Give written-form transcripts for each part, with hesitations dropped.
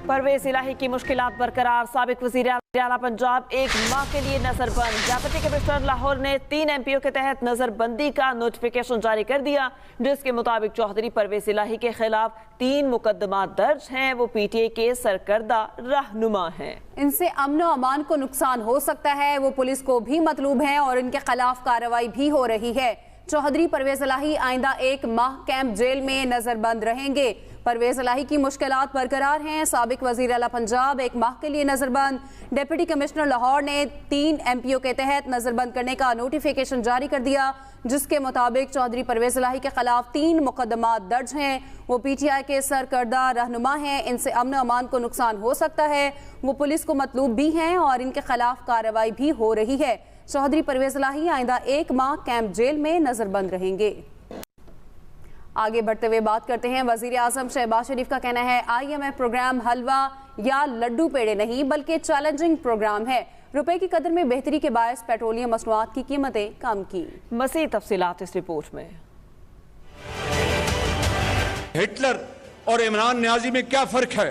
परवेज इलाही की मुश्किलात बरकरार, साबिक वज़ीर आला पंजाब एक माह के लिए नजरबंद। डिप्टी कमिश्नर लाहौर ने 3 MPO के तहत नजरबंदी का नोटिफिकेशन जारी कर दिया, जिसके मुताबिक चौधरी परवेज इलाही के खिलाफ 3 मुकदमा दर्ज हैं। वो PTI के सरकर्दा रहनुमा हैं। इनसे अमन और अमान को नुकसान हो सकता है, वो पुलिस को भी मतलूब हैं और इनके खिलाफ कार्रवाई भी हो रही है। चौधरी परवेज इलाही आइंदा 1 माह कैंप जेल में नजरबंद रहेंगे। परवेज इलाही की मुश्किलात बरकरार हैं। साबिक वज़ीर आला पंजाब 1 माह के लिए नजरबंद। डिप्टी कमिश्नर लाहौर ने 3 MPO के तहत नजरबंद करने का नोटिफिकेशन जारी कर दिया, जिसके मुताबिक चौधरी परवेज इलाही के खिलाफ 3 मुकदमा दर्ज हैं। वो PTI के सरकर्दा रहनुमा हैं। इनसे अमन अमान को नुकसान हो सकता है, वो पुलिस को मतलूब भी हैं और इनके खिलाफ कार्रवाई भी हो रही है। चौधरी परवेज इलाही आइंदा 1 माह कैंप जेल में नजरबंद रहेंगे। आगे बढ़ते हुए बात करते हैं, वजीर आजम शहबाज शरीफ का कहना है IMF प्रोग्राम हलवा या लड्डू पेड़े नहीं बल्कि चैलेंजिंग प्रोग्राम है। रुपए की कदर में बेहतरी के बायस पेट्रोलियम मसनूआत की कीमतें कम की। मज़ीद तफसीलात इस रिपोर्ट में। हिटलर और इमरान नियाजी में क्या फर्क है?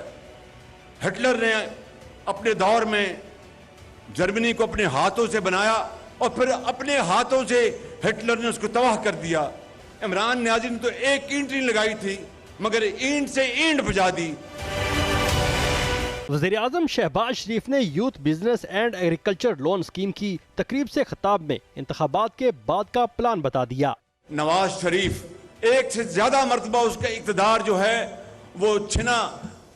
हिटलर ने अपने दौर में जर्मनी को अपने हाथों से बनाया और फिर अपने हाथों से हिटलर ने उसको तबाह कर दिया। इमरान नियाजी ने तो एक ईंट नहीं लगाई थी, मगर ईंट से ईंट बुझा दी। वज़ीर आज़म शहबाज शरीफ ने youth business and agriculture loan scheme की तकरीब से खिताब में इंतखाबात के बाद का प्लान बता दिया। नवाज शरीफ एक से ज्यादा मरतबा उसका इक़्तिदार जो है वो छिना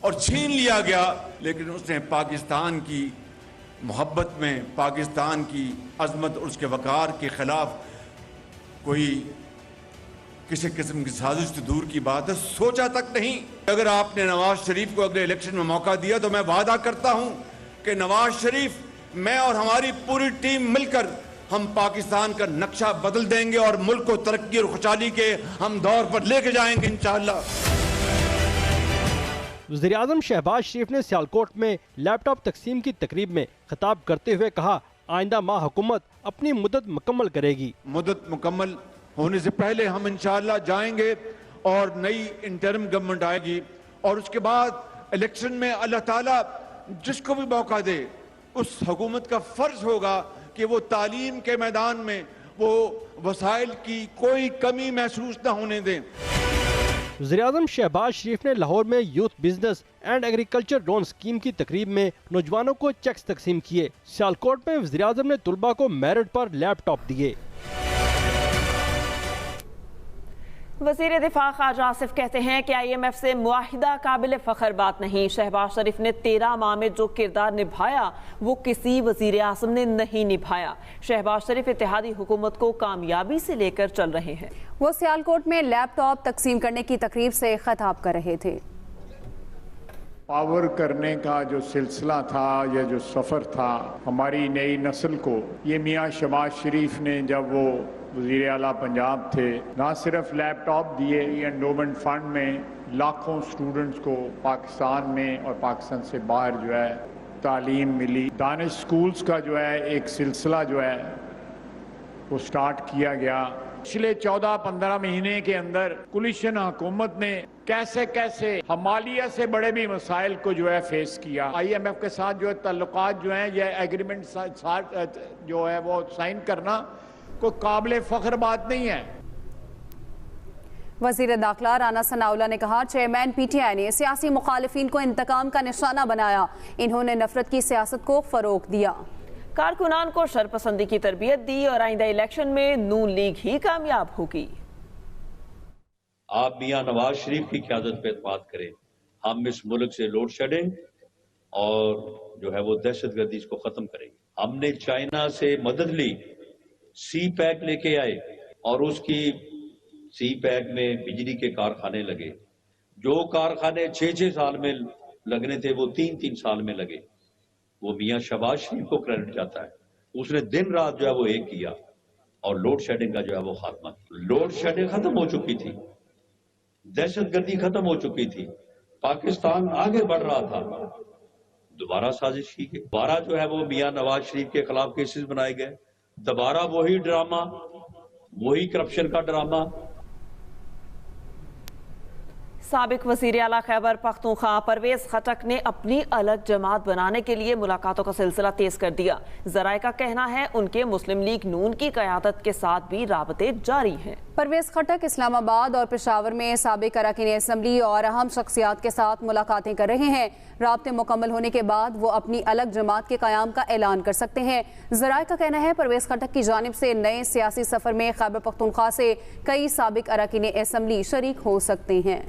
और छीन लिया गया, लेकिन उसने पाकिस्तान की मोहब्बत में, पाकिस्तान की अजमत और उसके वकार के खिलाफ कोई किसी किस्म की साजिश तो दूर की बात है, सोचा तक नहीं। अगर आपने नवाज शरीफ को अगले इलेक्शन में मौका दिया तो मैं वादा करता हूं कि नवाज शरीफ, मैं और हमारी पूरी टीम मिलकर हम पाकिस्तान का नक्शा बदल देंगे और मुल्क को तरक्की और खुशहाली के हम दौर पर लेके जाएंगे इंशाअल्लाह। वज़ीर आज़म शहबाज शरीफ ने सियालकोट में लैपटॉप तकसीम की तकरीब में खिताब करते हुए कहा, आइंदा माह हुकूमत अपनी मुद्दत मुकम्मल करेगी। मुद्दत मुकम्मल होने से पहले हम इंशाअल्लाह जाएंगे और नई इंटरिम गवर्नमेंट आएगी और उसके बाद इलेक्शन में अल्लाह ताला जिसको भी मौका दे, उस हुकूमत का फर्ज होगा कि वो तालीम के मैदान में वो वसाइल की कोई कमी महसूस न होने दें। वज़ीर आज़म शहबाज शरीफ ने लाहौर में youth business and agriculture loan scheme की तकरीब में नौजवानों को चेक्स तकसीम किए। सियालकोट में वज़ीर आज़म ने तुलबा को मेरिट पर लैपटॉप दिए। वज़ीर दिफा ख़ाजा आसिफ कहते हैं कि IMF से मुआहिदा काबिल फ़ख्र बात नहीं। शहबाज शरीफ ने 13 माह में जो किरदार निभाया वो किसी वज़ीर आज़म ने नहीं निभाया। शहबाज शरीफ इत्तेहादी हुकूमत को कामयाबी से लेकर चल रहे हैं। वो सियालकोट में लैपटॉप तकसीम करने की तकरीब से खिताब कर रहे थे। पावर करने का जो सिलसिला था या जो सफ़र था हमारी नई नस्ल को, ये मियाँ शहबाज शरीफ ने जब वो वज़ीर आला पंजाब थे, ना सिर्फ लैपटॉप दिए, ये एंडोमेंट फंड में लाखों स्टूडेंट्स को पाकिस्तान में और पाकिस्तान से बाहर जो है तालीम मिली। दानिश स्कूल्स का जो है एक सिलसिला जो है वो स्टार्ट किया गया। पिछले 14-15 महीने के अंदर कोलिशन हुकूमत ने कैसे कैसे हमालिया से बड़े भी मसाइल को जो है फेस किया। IMF के साथ जो है ताल्लुकात जो है, यह एग्रीमेंट जो है वो साइन करना कोई काबिल फख्र बात नहीं है। वज़ीर दाखिला राना सनाउल्लाह ने कहा, चेयरमैन PTI ने सियासी मुखालिफिन को इंतकाम का निशाना बनाया। इन्होंने नफरत की सियासत को फरोग दिया। कारकुनान को शरपसंदी की तरबियत दी और आइंदा इलेक्शन में नून लीग ही कामयाब होगी। आप मियां नवाज शरीफ की क़यादत पे एतमाद करें। हम इस मुल्क से लोड शेडिंग और जो है वो दहशतगर्दी इसको खत्म करेंगे। हमने चाइना से मदद ली, CPEC लेके आए और उसकी CPEC में बिजली के कारखाने लगे। जो कारखाने 6-6 साल में लगने थे वो 3-3 साल में लगे। वो मियां शहबाज शरीफ को क्रेडिट जाता है। उसने दिन रात जो है वो एक किया और लोड शेडिंग का जो है वो खात्मा किया। लोड शेडिंग खत्म हो चुकी थी, दहशतगर्दी खत्म हो चुकी थी, पाकिस्तान आगे बढ़ रहा था। दोबारा साजिश की गई, दोबारा जो है वो मियां नवाज शरीफ के खिलाफ केसेस बनाए गए, दोबारा वही ड्रामा, वही करप्शन का ड्रामा। साबिक वज़ीर आला खैबर पख्तूनख्वा परवेज खटक ने अपनी अलग जमात बनाने के लिए मुलाकातों का सिलसिला तेज कर दिया। ज़राए का कहना है उनके मुस्लिम लीग नून की क़यादत के साथ भी राबते जारी हैं। परवेज खटक इस्लामाबाद और पेशावर में साबिक अरकान असम्बली और अहम शख्सियात के साथ मुलाकातें कर रहे हैं। राबते मुकम्मल होने के बाद वो अपनी अलग जमात के क़याम का ऐलान कर सकते हैं। ज़राए का कहना है परवेज खटक की जानिब से नए सियासी सफ़र में खैबर पख्तूनख्वा से कई साबिक अरकान असम्बली शरीक हो सकते हैं।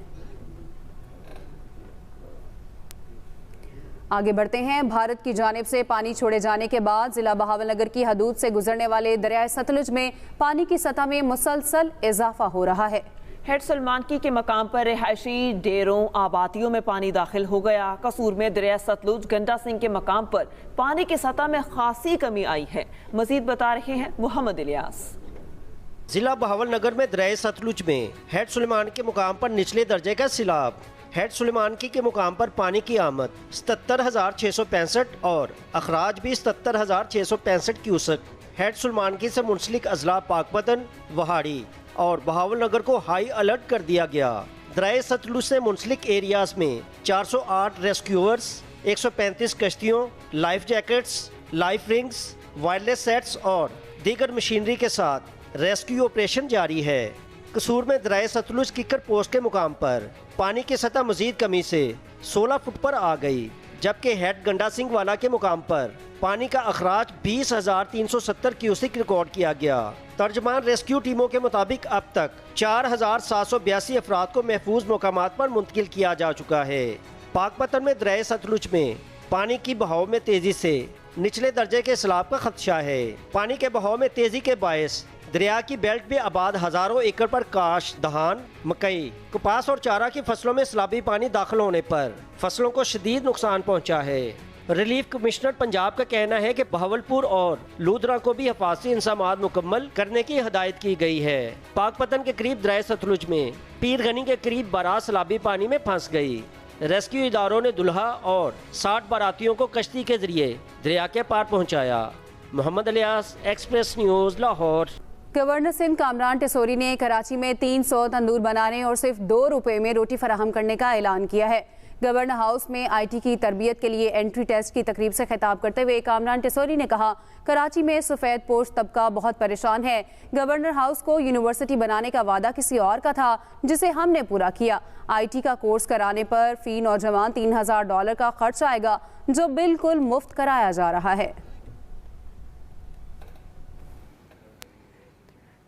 आगे बढ़ते हैं। भारत की जानिब से पानी छोड़े जाने के बाद जिला बहावलनगर की हदूद से गुजरने वाले दरियाए सतलुज में पानी की सतह में मुसलसल इजाफा हो रहा है। हेड सलमानकी के मकाम पर रिहायशी डेरों आबादियों में पानी दाखिल हो गया। कसूर में दरिया सतलुज गंडा सिंह के मकाम पर पानी की सतह में खासी कमी आई है। मजीद बता रहे हैं मोहम्मद इलियास। जिला बहावलनगर में दरिया सतलुज में हेड सुलेमान के मुकाम पर निचले दर्जे का सैलाब। हेड सुलेमानकी के मुकाम पर पानी की आमद 77,665 और अखराज भी 77,665 क्यूसेक। हेड सुलेमानकी से मुंसलिक अजला पाकपतन, वहाड़ी और बहावलनगर को हाई अलर्ट कर दिया गया। दरिया सतलुज से मुंसलिक एरियाज में 408 रेस्क्यूअर्स, 135 कश्तियों, life jackets, life rings, wireless sets और दीगर मशीनरी के साथ रेस्क्यू ऑपरेशन जारी है। कसूर में दरिया सतलुज किकर पोस्ट के मुकाम पर पानी की सतह मजीद कमी से 16 फुट पर आ गई, जबकि हेड गंडा सिंह वाला के मुकाम पर पानी का अखराज 20,370 क्यूसेक रिकॉर्ड किया गया। तर्जमान रेस्क्यू टीमों के मुताबिक अब तक 4,782 अफराद को महफूज मकामात पर मुंतकिल किया जा चुका है। पाकपतन में दरिया सतलुज में पानी की बहाव में तेजी से निचले दर्जे के सैलाब का खदशा है। पानी के बहाव में तेजी के बायस दरिया की बेल्ट में आबाद हजारों एकड़ पर काश, धान, मकई, कपास और चारा की फसलों में सैलाबी पानी दाखिल होने पर फसलों को शदीद नुकसान पहुंचा है। रिलीफ कमिश्नर पंजाब का कहना है कि बहावलपुर और लूधरा को भी हिफाजती इंतजामात मुकम्मल करने की हदायत की गई है। पाकपतन के करीब दरिया सतलुज में पीर गनी के करीब 12 सैलाबी पानी में फंस गई। रेस्क्यू इदारों ने दुल्हा और 60 बारातियों को कश्ती के जरिए दरिया के पार पहुँचाया। Mohammad Ilyas, express news, Lahore. Governor Sindh Kamran Tessori ने कराची में 300 तंदूर बनाने और सिर्फ 2 रुपए में रोटी फराहम करने का ऐलान किया है। गवर्नर हाउस में IT की तरबियत के लिए एंट्री टेस्ट की तकरीब से खिताब करते हुए कामरान टेसोरी ने कहा, कराची में सफ़ेद पोश तबका बहुत परेशान है। गवर्नर हाउस को यूनिवर्सिटी बनाने का वादा किसी और का था, जिसे हमने पूरा किया। IT का कोर्स कराने पर फ़ी नौजवान $3,000 का खर्च आएगा, जो बिल्कुल मुफ्त कराया जा रहा है।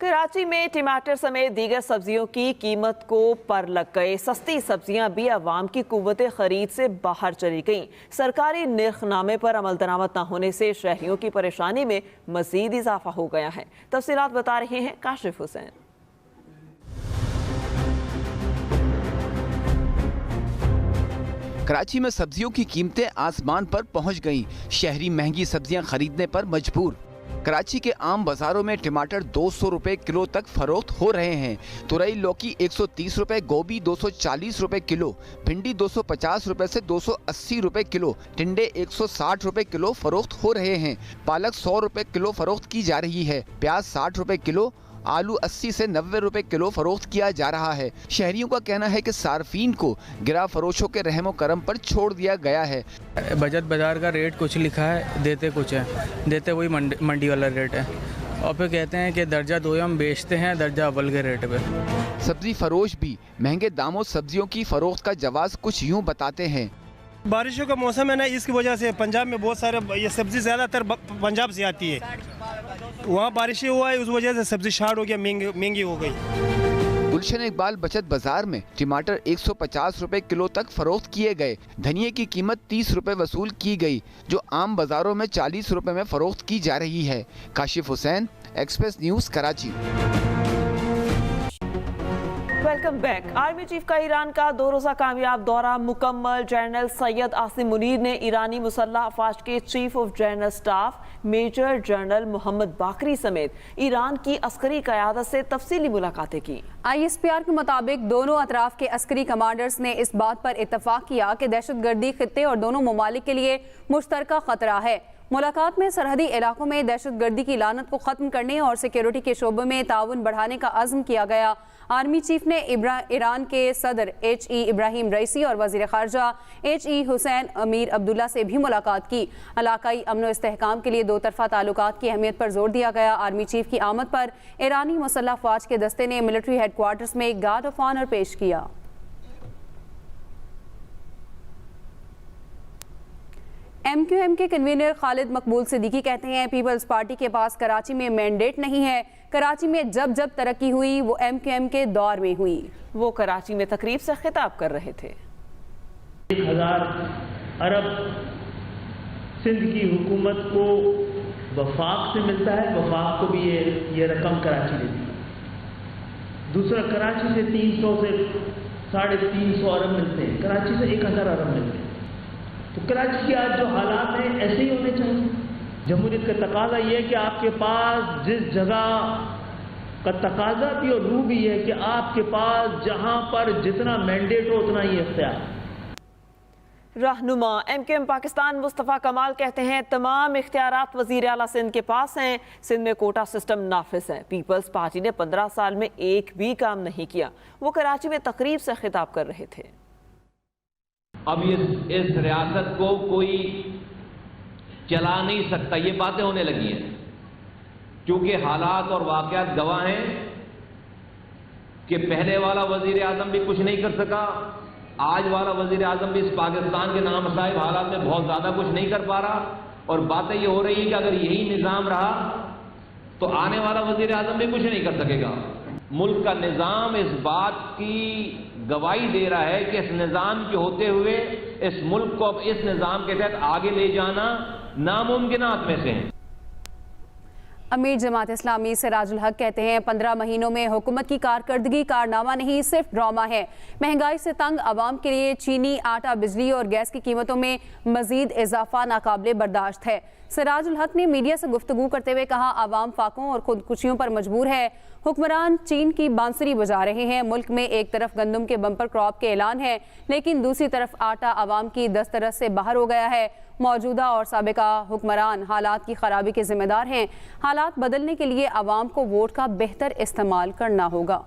कराची में टमाटर समेत दीगर सब्जियों की कीमत को पर लग गए। सस्ती सब्जियां भी अवाम की कुव्वत खरीद से बाहर चली गईं। सरकारी निर्खनामे पर अमल दरामद न होने से शहरियों की परेशानी में मजीद इजाफा हो गया है। तफसीलात बता रहे हैं काशिफ हुसैन। कराची में सब्जियों की कीमतें आसमान पर पहुंच गईं। शहरी महंगी सब्जियां खरीदने पर मजबूर। कराची के आम बाजारों में टमाटर 200 रुपए किलो तक फरोख्त हो रहे हैं। तुरई लौकी 130 रुपए, गोभी 240 रुपए किलो, भिंडी 250 रुपए से 280 रुपए किलो, टिंडे 160 रुपए किलो फरोख्त हो रहे हैं। पालक 100 रुपए किलो फरोख्त की जा रही है। प्याज 60 रुपए किलो, आलू 80 से 90 रुपए किलो फरोख्त किया जा रहा है। शहरियों का कहना है कि सार्फिन को गिरा फरोशों के रहमो करम पर छोड़ दिया गया है। बचत बाजार का रेट कुछ लिखा है, देते कुछ है, देते वही मंडी वाला रेट है, और फिर कहते हैं कि दर्जा 2 हम बेचते हैं दर्जा अव्वल के रेट पे। सब्जी फरोश भी महंगे दामों सब्जियों की फरोख्त का जवाब कुछ यूँ बताते हैं। बारिशों का मौसम है ना, इसकी वजह से पंजाब में बहुत सारे ये सब्जी ज़्यादातर पंजाब से आती है। वहाँ बारिशें हुआ है, उस वजह से सब्जी शार्ट हो गया, महंगी हो गई। गुलशन इकबाल बचत बाजार में टमाटर 150 रुपए किलो तक फरोख्त किए गए। धनिये की कीमत 30 रुपए वसूल की गई, जो आम बाजारों में 40 रुपए में फरोख्त की जा रही है। Kashif Hussain, express news, Karachi. Welcome back. Army chief का ईरान का 2 रोज़ा कामयाब दौरा मुकम्मल। जनरल सैयद आसिम मुनीर ने ईरानी मुसल्लह अफवाज के chief of general staff major general Mohammad Bagheri समेत ईरान की अस्करी क़यादत से तफसीली मुलाकातें की। ISPR के मुताबिक दोनों अतराफ के अस्करी कमांडर्स ने इस बात पर इत्तफाक किया कि दहशतगर्दी खित्ते और दोनों ममालिक के लिए मुश्तरका खतरा है। मुलाकात में सरहदी इलाकों में दहशतगर्दी की लानत को खत्म करने और सिक्योरिटी के शोबे में ताउन बढ़ाने का अज़्म किया गया। आर्मी चीफ ने ईरान के सदर HE इब्राहिम रईसी और वज़ीर ख़ारजा HE हुसैन अमीर अब्दुल्ला से भी मुलाकात की। इलाकाई अमन व इस्तेहकाम के लिए दो तरफ़ा ताल्लुकात की अहमियत पर जोर दिया गया। आर्मी चीफ की आमद पर ईरानी मुसल्लह फ़ौज के दस्ते ने मिलिट्री हेडक्वार्टर्स में गार्ड ऑफ ऑनर पेश किया। MQM के कन्वीनर खालिद मकबूल सिद्दीकी कहते हैं पीपल्स पार्टी के पास कराची में मैंडेट नहीं है। कराची में जब जब तरक्की हुई वो MQM के दौर में हुई। वो कराची में तकरीब से खिताब कर रहे थे। 1000 अरब सिंध की हुकूमत को वफाक से मिलता है, वफाक को भी ये रकम कराची देती है। दूसरा, कराची से 300 से 350 अरब मिलते हैं, कराची से 1000 अरब मिलते हैं। तो कराची के आज जो हालात हैं ऐसे ही होने चाहिए। जमहूरियत का तकाजा ये है कि आपके पास जिस जगह का तकाजा भी और रूह भी है कि आपके पास जहां पर जितना मैंडेट हो उतना ही इख्तियार। रहनुमा MQM पाकिस्तान मुस्तफ़ा कमाल कहते हैं तमाम इख्तियारात वज़ीर आला सिंध के पास हैं। सिंध में कोटा सिस्टम नाफिज है। पीपल्स पार्टी ने 15 साल में एक भी काम नहीं किया। वो कराची में तकरीब से खिताब कर रहे थे। अब इस रियासत को कोई चला नहीं सकता, ये बातें होने लगी हैं, क्योंकि हालात और वाक़यात गवाह हैं कि पहले वाला वजीर आज़म भी कुछ नहीं कर सका, आज वाला वजीर आज़म भी इस पाकिस्तान के नामसाहिब हालात में बहुत ज़्यादा कुछ नहीं कर पा रहा। और बातें ये हो रही है कि अगर यही निज़ाम रहा तो आने वाला वजीर आज़म भी कुछ नहीं कर सकेगा। मुल्क का निज़ाम इस बात की गवाही दे रहा है कि इस निज़ाम के होते हुए इस मुल्क को अब इस निज़ाम के तहत आगे ले जाना नामुमकिनात में से है। अमीर जमात इस्लामी सिराजुल हक कहते हैं 15 महीनों में हुकूमत की कारकर्दगी कारनामा नहीं, सिर्फ ड्रामा है। महंगाई से तंग आवाम के लिए चीनी, आटा, बिजली और गैस की कीमतों में मजीद इजाफा नाकाबिले बर्दाश्त है। सिराजुल हक ने मीडिया से गुफ्तगू करते हुए कहा आवाम फाकों और खुदकुशियों पर मजबूर है। हुक्मरान चीन की बांसुरी बजा रहे हैं। मुल्क में एक तरफ गंदम के बम्पर क्रॉप के ऐलान है, लेकिन दूसरी तरफ आटा आवाम की दस्तरस से बाहर हो गया है। मौजूदा और साबिका हुक्मरान हालात की खराबी के जिम्मेदार हैं। हालात बदलने के लिए आवाम को वोट का बेहतर इस्तेमाल करना होगा।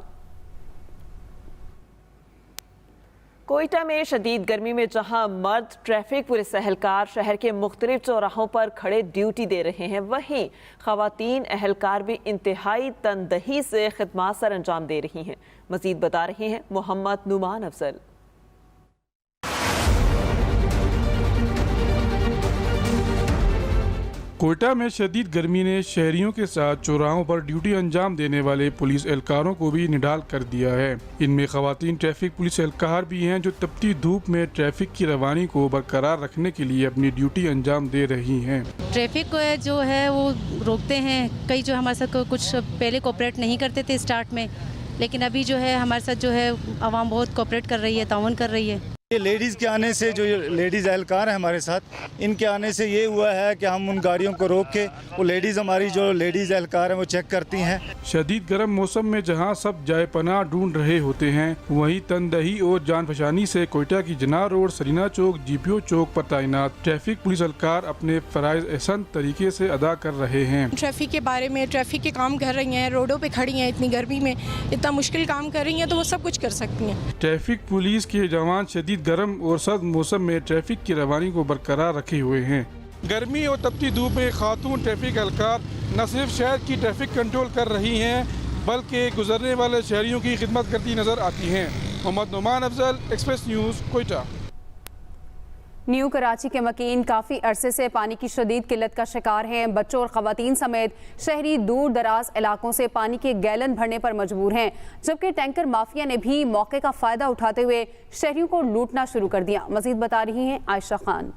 कोयटा में शदीद गर्मी में जहां मर्द ट्रैफिक पुलिस एहलकार शहर के मुख्तलिफ चौराहों पर खड़े ड्यूटी दे रहे हैं, वहीं खवातीन एहलकार भी इंतहाई तनदही से खिदमत सर अंजाम दे रही हैं। मजीद बता रहे हैं मोहम्मद नुमान अफजल। कोयटा में शदीद गर्मी ने शहरियों के साथ चौराहों पर ड्यूटी अंजाम देने वाले पुलिस एहलकारों को भी निढाल कर दिया है। इनमें खवातीन ट्रैफिक पुलिस एहलकार भी हैं जो तपती धूप में ट्रैफिक की रवानी को बरकरार रखने के लिए अपनी ड्यूटी अंजाम दे रही हैं। ट्रैफिक जो है वो रोकते हैं। कई जो हमारे साथ कुछ पहले कोऑपरेट नहीं करते थे स्टार्ट में, लेकिन अभी जो है हमारे साथ जो है आवाम बहुत कोऑपरेट कर रही है, ताउन कर रही है। ये लेडीज़ के आने से, जो लेडीज़ एहलकार हैं हमारे साथ, इनके आने से ये हुआ है कि हम उन गाड़ियों को रोक के वो लेडीज़, हमारी जो लेडीज़ एहलकार हैं वो चेक करती हैं। शदीद गर्म मौसम में जहां सब जाए पनाह ढूंढ रहे होते हैं, वहीं तनदही और जानफशानी से कोयटा की जनार रोड, सरीना चौक, GPO चौक पर तैनात ट्रैफिक पुलिस एहलकार अपने फराइज एहसन तरीके से अदा कर रहे हैं। ट्रैफिक के बारे में ट्रैफिक के काम कर रही हैं, रोडों पे खड़ी हैं, इतनी गर्मी में इतना मुश्किल काम कर रही हैं, तो वो सब कुछ कर सकती हैं। ट्रैफिक पुलिस के जवान शदीद गर्म और सर्द मौसम में ट्रैफिक की रवानी को बरकरार रखे हुए हैं। गर्मी और तपती धूप में खातून ट्रैफिक एहलकार न सिर्फ शहर की ट्रैफिक कंट्रोल कर रही हैं, बल्कि गुजरने वाले शहरियों की खिदमत करती नजर आती हैं। Mohammad Noman Afzal, express news, Quetta. New Karachi के मकीन काफ़ी अरसे से पानी की शदीद किल्लत का शिकार हैं। बच्चों और ख़वातीन समेत शहरी दूर दराज इलाकों से पानी के गैलन भरने पर मजबूर हैं, जबकि टैंकर माफिया ने भी मौके का फ़ायदा उठाते हुए शहरियों को लूटना शुरू कर दिया। मजीद बता रही हैं आयशा खान।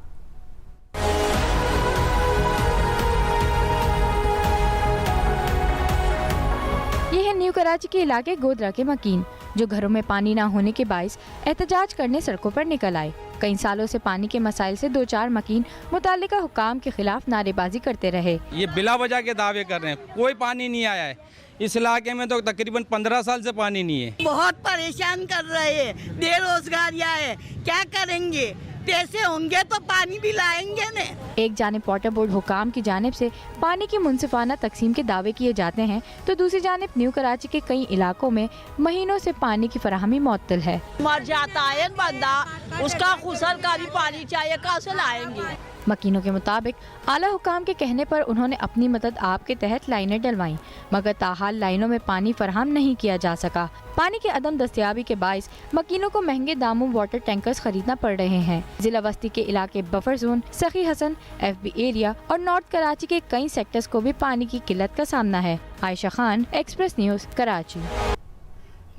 ये है न्यू कराची के इलाके गोदरा के मकीन, जो घरों में पानी ना होने के बाइस एहतजाज करने सड़कों पर निकल आए। कई सालों से पानी के मसाइल से 2-4 मकीन मुतालिका हुकाम के खिलाफ नारेबाजी करते रहे। ये बिला वजह के दावे कर रहे हैं, कोई पानी नहीं आया है इस इलाके में, तो तकरीबन 15 साल से पानी नहीं है। बहुत परेशान कर रहे हैं, बेरोजगारियां है, क्या करेंगे? पैसे होंगे तो पानी भी लाएंगे ने। एक जानिब वाटर बोर्ड हुकाम की जानिब से पानी की मुनसिफाना तकसीम के दावे किए जाते हैं तो दूसरी जानिब न्यू कराची के कई इलाकों में महीनों से पानी की फराहमी मुअत्तल है। मर जाता है बंदा, उसका गुसल का भी पानी चाहिए, कहाँ से लाएंगे। मकीनों के मुताबिक आला हुकाम के कहने पर उन्होंने अपनी मदद आप के तहत लाइनें डलवाईं, मगर ताहाल लाइनों में पानी फराहम नहीं किया जा सका। पानी की अदम दस्तयाबी के बाइस मकीनों को महंगे दामों वाटर टैंकर्स खरीदना पड़ रहे हैं। जिला वस्ती के इलाके बफर जोन, सखी हसन, FB एरिया और नॉर्थ कराची के कई सेक्टर्स को भी पानी की किल्लत का सामना है। Ayesha Khan, express news, Karachi.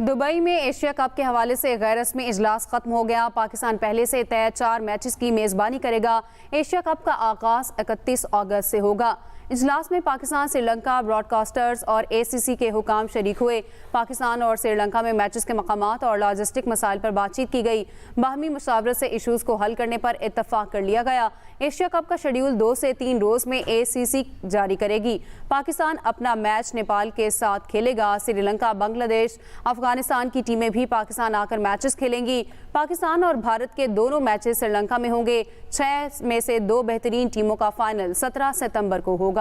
Dubai में एशिया कप के हवाले से गैर रस्मी इजलास खत्म हो गया। पाकिस्तान पहले से तय 4 मैचेस की मेजबानी करेगा। एशिया कप का आगाज 31 अगस्त से होगा। इजलास में पाकिस्तान, श्रीलंका, ब्रॉडकास्टर्स और ACC के हुकाम शरीक हुए। पाकिस्तान और श्रीलंका में मैचेस के मकामात और लॉजिस्टिक मसाइल पर बातचीत की गई। बाहमी मुशावरत से इशूज़ को हल करने पर इत्तफाक कर लिया गया। एशिया कप का शेड्यूल 2 से 3 रोज़ में ACC जारी करेगी। पाकिस्तान अपना मैच नेपाल के साथ खेलेगा। श्रीलंका, बांग्लादेश, अफगानिस्तान की टीमें भी पाकिस्तान आकर मैचेस खेलेंगी। पाकिस्तान और भारत के दोनों मैचेस श्रीलंका में होंगे। 6 में से 2 बेहतरीन टीमों का फाइनल 17 सितंबर को होगा।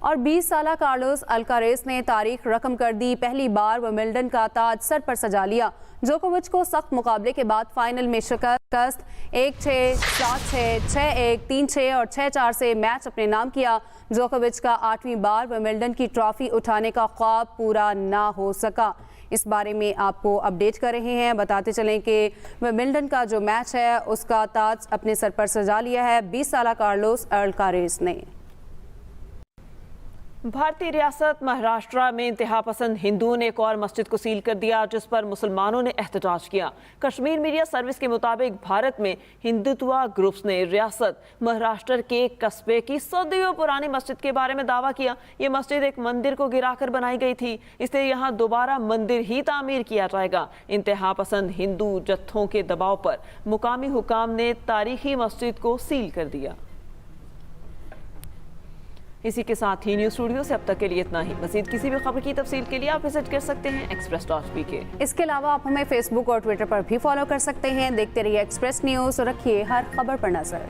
और 20 साला कार्लोस अल्कारेज ने तारीख रकम कर दी। पहली बार विंबलडन का ताज सर पर सजा लिया। जोकोविच को सख्त मुकाबले के बाद फाइनल में शिकस्त 1-6, 7-6, 6-1, 3-6 और 6-4 से मैच अपने नाम किया। जोकोविच का 8वीं बार विंबलडन की ट्रॉफी उठाने का ख्वाब पूरा ना हो सका। इस बारे में आपको अपडेट कर रहे हैं। बताते चलें कि विंबलडन का जो मैच है उसका ताज अपने सर पर सजा लिया है 20 साला कार्लोस अल्कारेज ने। भारतीय रियासत महाराष्ट्र में इंतहा पसंद हिंदुओं ने एक और मस्जिद को सील कर दिया, जिस पर मुसलमानों ने एहतजाज किया। कश्मीर मीडिया सर्विस के मुताबिक भारत में हिंदुत्व ग्रुप्स ने रियासत महाराष्ट्र के एक कस्बे की सदियों पुरानी मस्जिद के बारे में दावा किया। ये मस्जिद एक मंदिर को गिराकर बनाई गई थी, इसलिए यहाँ दोबारा मंदिर ही तामीर किया जाएगा। इंतहा पसंद हिंदू जत्थों के दबाव पर मुकामी हुकाम ने तारीखी मस्जिद को सील कर दिया। इसी के साथ ही न्यूज स्टूडियो से अब तक के लिए इतना ही। मज़ीद किसी भी खबर की तफसील के लिए आप विजिट कर सकते हैं express.pk। इसके अलावा आप हमें फेसबुक और ट्विटर पर भी फॉलो कर सकते हैं। देखते रहिए एक्सप्रेस न्यूज और रखिए हर खबर पर नजर।